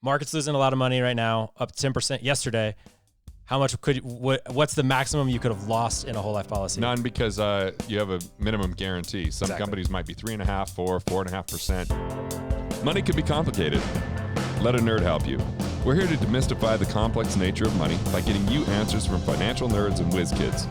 Market's losing a lot of money right now, up 10% yesterday. How much what's the maximum you could have lost in a whole life policy? None, because you have a minimum guarantee. Some companies might be 3.5%, 4.5%. Money can be complicated. Let a nerd help you. We're here to demystify the complex nature of money by getting you answers from financial nerds and whiz kids.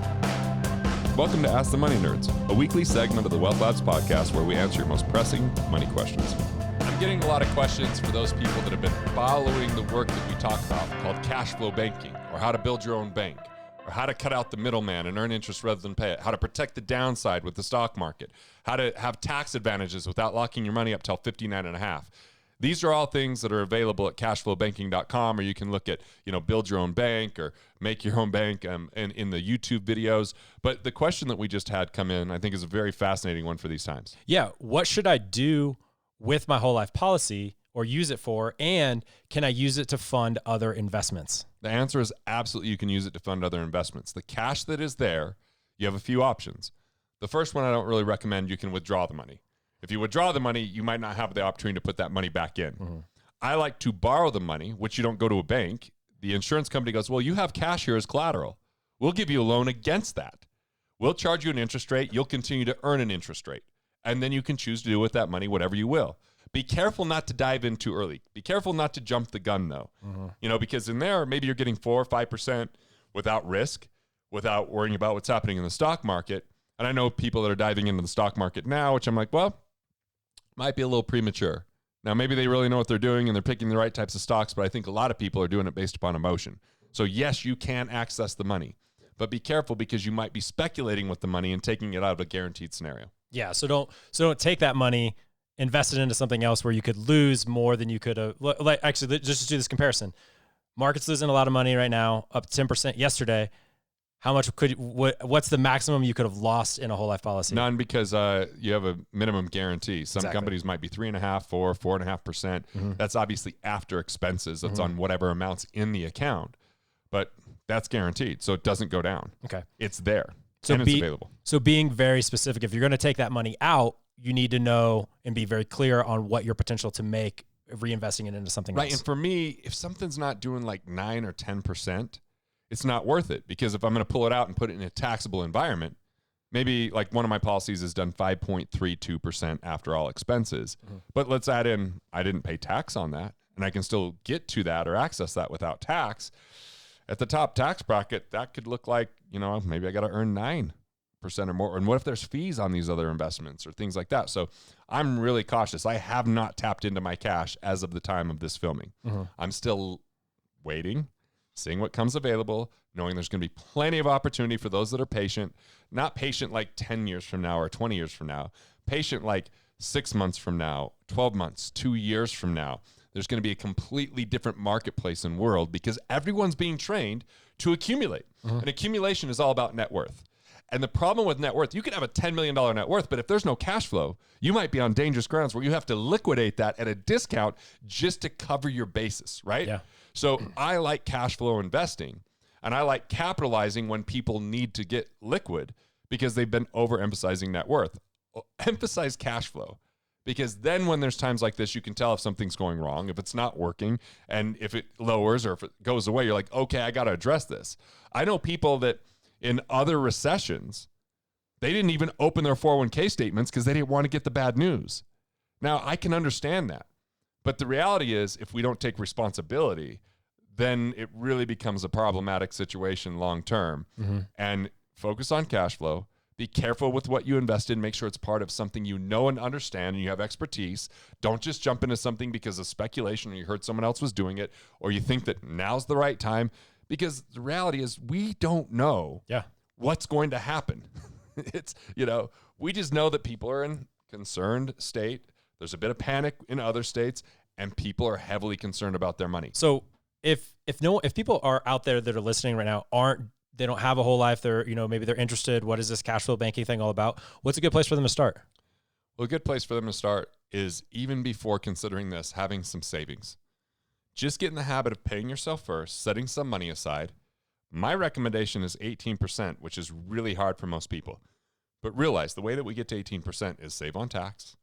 Welcome to Ask the Money Nerds, a weekly segment of the Wealth Labs podcast where we answer your most pressing money questions. I'm getting a lot of questions for those people that have been following the work that we talk about called cash flow banking, or how to build your own bank, or how to cut out the middleman and earn interest rather than pay it, how to protect the downside with the stock market, how to have tax advantages without locking your money up till 59.5. These are all things that are available at cashflowbanking.com, or you can look at, build your own bank or make your own bank in the YouTube videos. But the question that we just had come in, I think, is a very fascinating one for these times. Yeah. What should I do with my whole life policy or use it for? And can I use it to fund other investments? The answer is absolutely you can use it to fund other investments. The cash that is there, you have a few options. The first one I don't really recommend. You can withdraw the money. If you withdraw the money, you might not have the opportunity to put that money back in. Mm-hmm. I like to borrow the money, which you don't go to a bank. The insurance company goes, well, you have cash here as collateral. We'll give you a loan against that. We'll charge you an interest rate. You'll continue to earn an interest rate. And then you can choose to do with that money whatever you will. Be careful not to dive in too early. Be careful not to jump the gun, though. Mm-hmm. Because in there, maybe you're getting 4 or 5% without risk, without worrying about what's happening in the stock market. And I know people that are diving into the stock market now, which I'm like, well, might be a little premature. Now, maybe they really know what they're doing and they're picking the right types of stocks, but I think a lot of people are doing it based upon emotion. So yes, you can access the money, but be careful because you might be speculating with the money and taking it out of a guaranteed scenario. Yeah. So don't take that money, invest it into something else where you could lose more than you could have. Actually, just to do this comparison, market's losing a lot of money right now, up 10% yesterday. How much what's the maximum you could have lost in a whole life policy? None, because you have a minimum guarantee. Some companies might be 3.5%, 4.5%. Mm-hmm. That's obviously after expenses. That's on whatever amounts in the account, but that's guaranteed. So it doesn't go down. Okay. It's there. And it's available. So being very specific, if you're going to take that money out, you need to know and be very clear on what your potential to make reinvesting it into something else. Right. And for me, if something's not doing like 9 or 10%, it's not worth it, because if I'm going to pull it out and put it in a taxable environment, maybe like one of my policies has done 5.32% after all expenses. Mm-hmm. But let's add in, I didn't pay tax on that, and I can still get to that or access that without tax. At the top tax bracket, that could look like, maybe I got to earn 9% or more. And what if there's fees on these other investments or things like that? So I'm really cautious. I have not tapped into my cash as of the time of this filming. Mm-hmm. I'm still waiting, seeing what comes available, knowing there's going to be plenty of opportunity for those that are patient, not patient like 10 years from now or 20 years from now, patient like 6 months from now, 12 months, 2 years from now. There's going to be a completely different marketplace and world because everyone's being trained to accumulate. Mm-hmm. And accumulation is all about net worth. And the problem with net worth, you could have a $10 million net worth, but if there's no cash flow, you might be on dangerous grounds where you have to liquidate that at a discount just to cover your basis, right? Yeah. So I like cash flow investing, and I like capitalizing when people need to get liquid because they've been overemphasizing net worth. Emphasize cash flow, because then when there's times like this, you can tell if something's going wrong, if it's not working, and if it lowers or if it goes away, you're like, okay, I got to address this. I know people that in other recessions, they didn't even open their 401k statements because they didn't want to get the bad news. Now, I can understand that. But the reality is, if we don't take responsibility, then it really becomes a problematic situation long term. Mm-hmm. And focus on cash flow. Be careful with what you invest in. Make sure it's part of something you know and understand and you have expertise. Don't just jump into something because of speculation or you heard someone else was doing it or you think that now's the right time. Because the reality is we don't know what's going to happen. It's, we just know that people are in concerned state. There's a bit of panic in other states, and people are heavily concerned about their money. So if people are out there that are listening right now, they don't have a whole life, they're, maybe they're interested, what is this cash flow banking thing all about? What's a good place for them to start? Well, a good place for them to start is, even before considering this, having some savings. Just get in the habit of paying yourself first, setting some money aside. My recommendation is 18%, which is really hard for most people. But realize the way that we get to 18% is save on tax,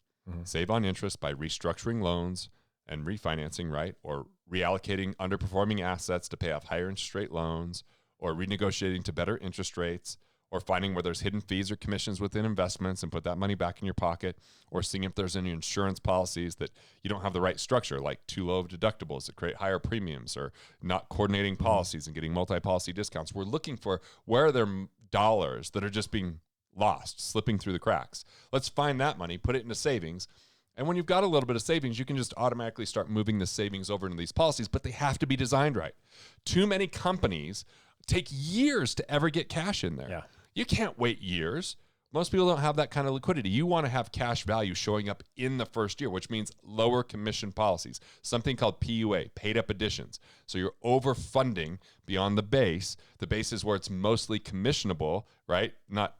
save on interest by restructuring loans and refinancing, right? Or reallocating underperforming assets to pay off higher interest rate loans, or renegotiating to better interest rates, or finding where there's hidden fees or commissions within investments and put that money back in your pocket, or seeing if there's any insurance policies that you don't have the right structure, like too low of deductibles that create higher premiums, or not coordinating policies and getting multi-policy discounts. We're looking for where are there dollars that are just being lost, slipping through the cracks. Let's find that money, put it into savings. And when you've got a little bit of savings, you can just automatically start moving the savings over into these policies, but they have to be designed right. Too many companies take years to ever get cash in there. Yeah. You can't wait years. Most people don't have that kind of liquidity. You want to have cash value showing up in the first year, which means lower commission policies, something called PUA, paid up additions. So you're overfunding beyond the base. The base is where it's mostly commissionable, right? Not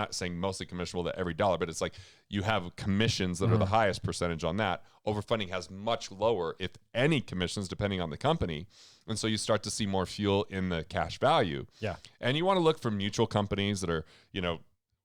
saying mostly commissionable to every dollar, but it's like you have commissions that are the highest percentage on that. Overfunding has much lower, if any, commissions depending on the company. And so you start to see more fuel in the cash value. Yeah. And you want to look for mutual companies that are,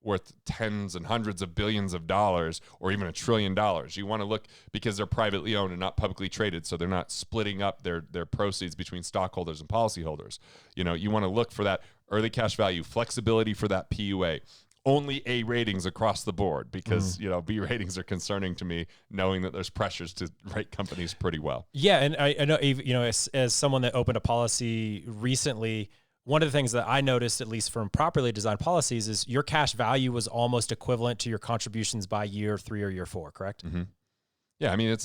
worth tens and hundreds of billions of dollars, or even $1 trillion. You want to look because they're privately owned and not publicly traded, so they're not splitting up their proceeds between stockholders and policyholders. You want to look for that early cash value, flexibility for that PUA. Only A ratings across the board, because B ratings are concerning to me, knowing that there's pressures to rate companies pretty well. Yeah, and I know, as someone that opened a policy recently, one of the things that I noticed, at least from properly designed policies, is your cash value was almost equivalent to your contributions by year 3 or year 4, correct? Mm-hmm. Yeah, I mean,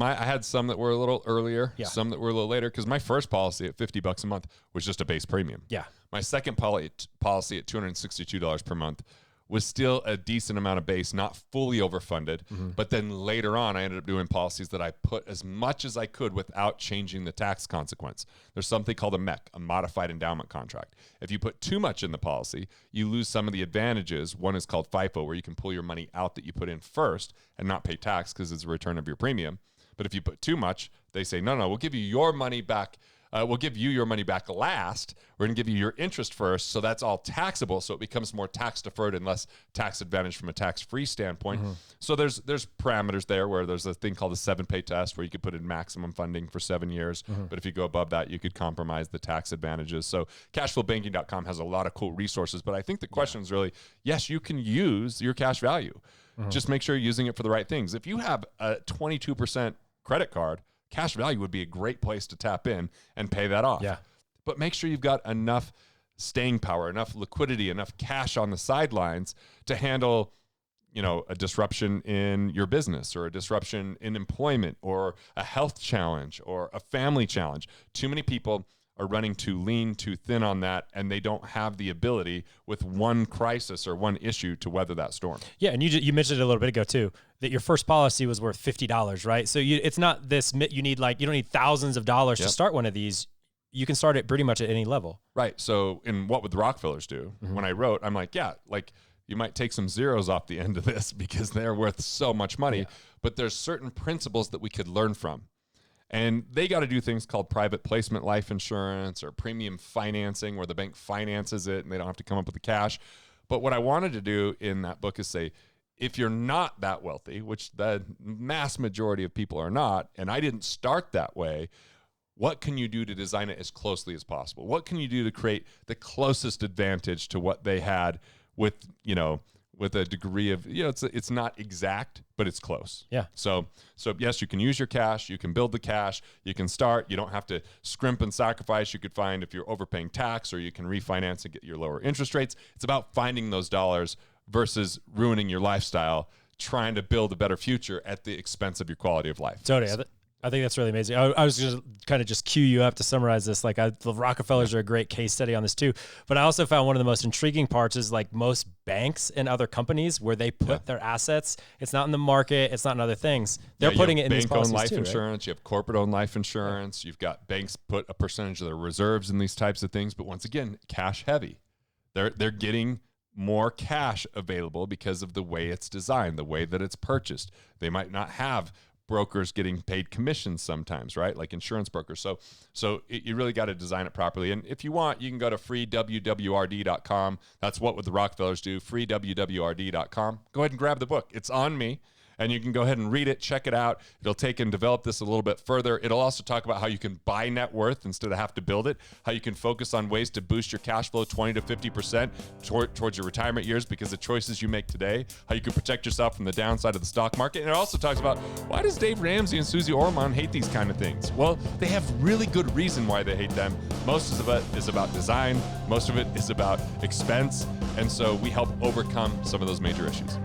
I had some that were a little earlier, some that were a little later, because my first policy at $50 a month was just a base premium. Yeah. My second policy at $262 per month was still a decent amount of base, not fully overfunded. But then later on, I ended up doing policies that I put as much as I could without changing the tax consequence. There's something called a MEC, a modified endowment contract. If you put too much in the policy, you lose some of the advantages. One is called FIFO, where you can pull your money out that you put in first and not pay tax because it's a return of your premium. But if you put too much, they say, no, we'll give you your money back. We'll give you your money back last. We're going to give you your interest first. So that's all taxable. So it becomes more tax deferred and less tax advantage from a tax-free standpoint. So there's parameters there where there's a thing called the 7-pay test where you could put in maximum funding for 7 years. But if you go above that, you could compromise the tax advantages. So cashflowbanking.com has a lot of cool resources. But I think the question is really, yes, you can use your cash value. Just make sure you're using it for the right things. If you have a 22% credit card, cash value would be a great place to tap in and pay that off. Yeah. But make sure you've got enough staying power, enough liquidity, enough cash on the sidelines to handle, a disruption in your business, or a disruption in employment, or a health challenge, or a family challenge. Too many people are running too lean, too thin on that, and they don't have the ability with one crisis or one issue to weather that storm. Yeah, and you mentioned it a little bit ago too, that your first policy was worth $50, right? So it's not this, you don't need thousands of dollars to start one of these. You can start it pretty much at any level. Right. So in What Would the Rockefellers Do? When I wrote, I'm like, you might take some zeros off the end of this because they're worth so much money, but there's certain principles that we could learn from. And they got to do things called private placement life insurance or premium financing, where the bank finances it and they don't have to come up with the cash. But what I wanted to do in that book is say, if you're not that wealthy, which the mass majority of people are not, and I didn't start that way, what can you do to design it as closely as possible? What can you do to create the closest advantage to what they had with a degree of, it's not exact, but it's close. Yeah. So yes, you can use your cash. You can build the cash. You can start. You don't have to scrimp and sacrifice. You could find if you're overpaying tax, or you can refinance and get your lower interest rates. It's about finding those dollars versus ruining your lifestyle, trying to build a better future at the expense of your quality of life. Totally. I think that's really amazing. I was going to kind of just cue you up to summarize this. The Rockefellers are a great case study on this too. But I also found one of the most intriguing parts is most banks and other companies where they put their assets. It's not in the market. It's not in other things. They're putting it in these policies bank-owned life too, insurance. Right? You have corporate-owned life insurance. You've got banks put a percentage of their reserves in these types of things. But once again, cash heavy. They're getting more cash available because of the way it's designed, the way that it's purchased. They might not have brokers getting paid commissions sometimes, right? Like insurance brokers. So you really got to design it properly. And if you want, you can go to freewwrd.com. That's What Would the Rockefellers Do, freewwrd.com. Go ahead and grab the book. It's on me. And you can go ahead and read it, check it out. It'll take and develop this a little bit further. It'll also talk about how you can buy net worth instead of have to build it, how you can focus on ways to boost your cash flow 20 to 50% towards your retirement years because of choices you make today, how you can protect yourself from the downside of the stock market. And it also talks about why does Dave Ramsey and Susie Orman hate these kind of things? Well, they have really good reason why they hate them. Most of it is about design. Most of it is about expense. And so we help overcome some of those major issues.